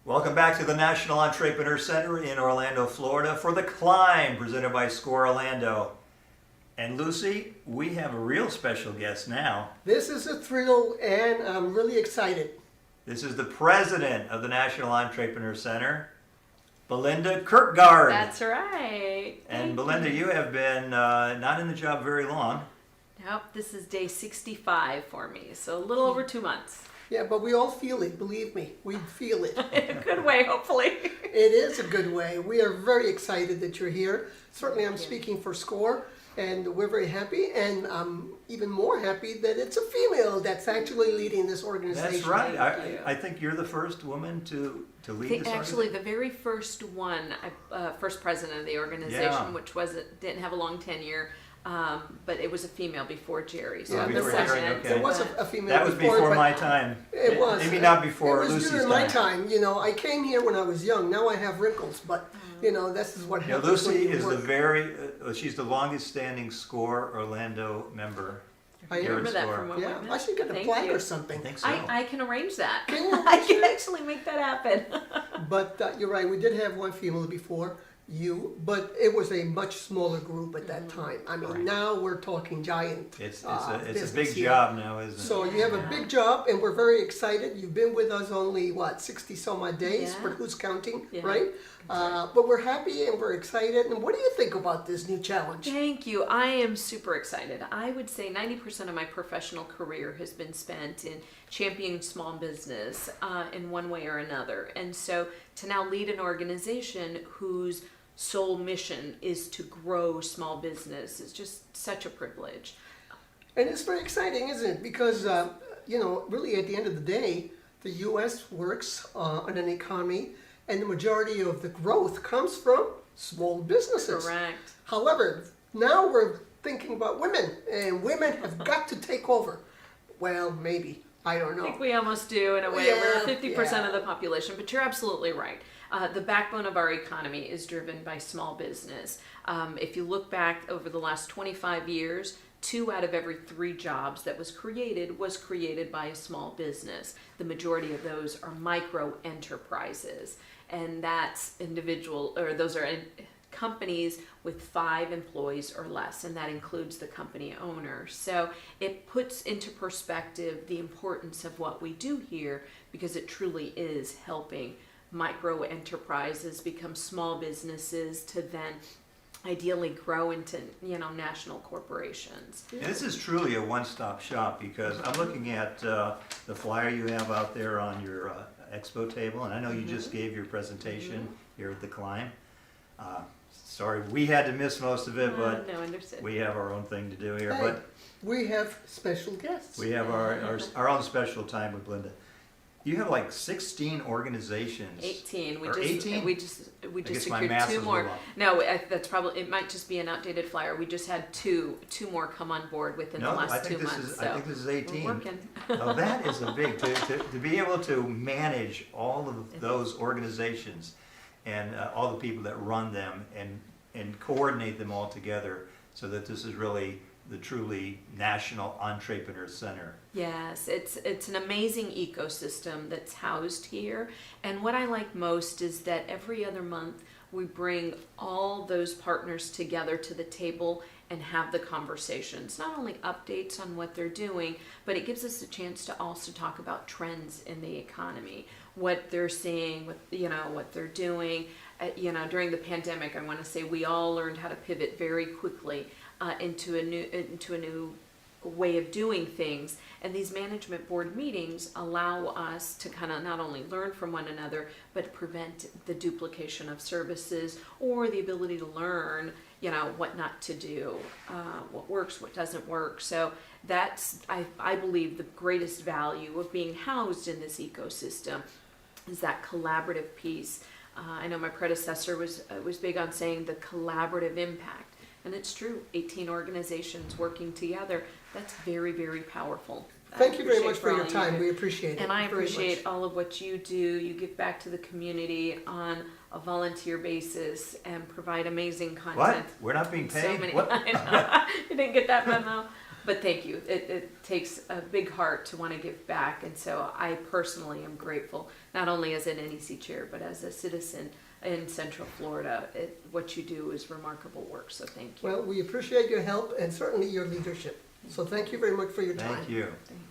Welcome back to the National Entrepreneur Center in Orlando, Florida for The Climb, presented by Score Orlando. And Lucy, we have a real special guest now. This is a thrill and I'm really excited. This is the president of the National Entrepreneur Center, Belinda Kirkegard. That's right. And Belinda, you have been not in the job very long. Nope, this is day 65 for me, so a little over 2 months. Yeah, but we all feel it, believe me. We feel it. In a good way, hopefully. It is a good way. We are very excited that you're here. Certainly I'm speaking for Score, and we're very happy, and I'm even more happy that it's a female that's actually leading this organization. That's right. I think you're the first woman to lead this Actually, organization. the very first one, first president of the organization, Yeah. which didn't have a long tenure, but it was a female before Jerry. So Yeah, I'm the before Jerry, second. okay. There was a female That was before, before but my time. It was. Maybe not before It was Lucy's during time. my time. You know, I came here when I was young. Now I have wrinkles, but you know, this is what Yeah, happens when Lucy you is work. she's the longest standing Score Orlando member. I here at remember that Score. from when Yeah, we I met. should get a Thank plaque you. or something. I think so. I can arrange that. Can you? I can actually make that happen. But you're right, we did have one female before you, but it was a much smaller group at that time. I mean, Right. now we're talking giant. It's a business big here. job now, isn't it? So you have a big job, and we're very excited. You've been with us only, 60 some odd days, Yeah. but who's counting, Yeah. right? But we're happy and we're excited. And what do you think about this new challenge? Thank you. I am super excited. I would say 90% of my professional career has been spent in championing small business in one way or another. And so to now lead an organization whose sole mission is to grow small business is just such a privilege. And it's very exciting, isn't it? Because, really at the end of the day, the U.S. works on an economy, and the majority of the growth comes from small businesses. Correct. However, now we're thinking about women, and women have got to take over. Well, maybe. I don't I know. think we almost do in a way. Yeah, We're 50% yeah. of the population, but you're absolutely right. The backbone of our economy is driven by small business. If you look back over the last 25 years, 2 out of every 3 jobs that was created by a small business. The majority of those are micro enterprises, and that's those are companies with 5 employees or less, and that includes the company owner. So it puts into perspective the importance of what we do here, because it truly is helping micro enterprises become small businesses to then ideally grow into national corporations. And this is truly a one-stop shop, because I'm looking at the flyer you have out there on your expo table, and I know you just gave your presentation here at the Climb. Sorry, we had to miss most of it, but No, understood. we have our own thing to do here. Hey, But we have special guests. we have our own special time with Belinda. You have like 16 organizations. 18. Or 18? We just guess my secured math 2 is a more. little off. No, that's probably, it might just be an outdated flyer. We just had two more come on board within the No, last I 2 think this months. is I think this is 18. We're working. Oh, that is a big to be able to manage all of those organizations and all the people that run them and coordinate them all together, so that this is really the truly National Entrepreneur Center. Yes, it's an amazing ecosystem that's housed here. And what I like most is that every other month we bring all those partners together to the table and have the conversations. Not only updates on what they're doing, but it gives us a chance to also talk about trends in the economy, what they're seeing, what they're doing. During the pandemic, I want to say we all learned how to pivot very quickly into a new way of doing things, and these management board meetings allow us to kind of not only learn from one another, but prevent the duplication of services, or the ability to learn what not to do, what works, what doesn't work. So that's I believe the greatest value of being housed in this ecosystem is that collaborative piece. I know my predecessor was big on saying the collaborative impact. And it's true, 18 organizations working together, that's very, very powerful. Thank you very much for all your you time. do. We appreciate it. And I very appreciate much. all of what you do. You give back to the community on a volunteer basis and provide amazing What? content. We're not being paid? So many. What? I know. You didn't get that memo. But thank you. It takes a big heart to want to give back, and so I personally am grateful, not only as an NEC chair, but as a citizen in Central Florida. What you do is remarkable work, so thank you. Well, we appreciate your help and certainly your leadership. So thank you very much for your time. Thank you. Thanks.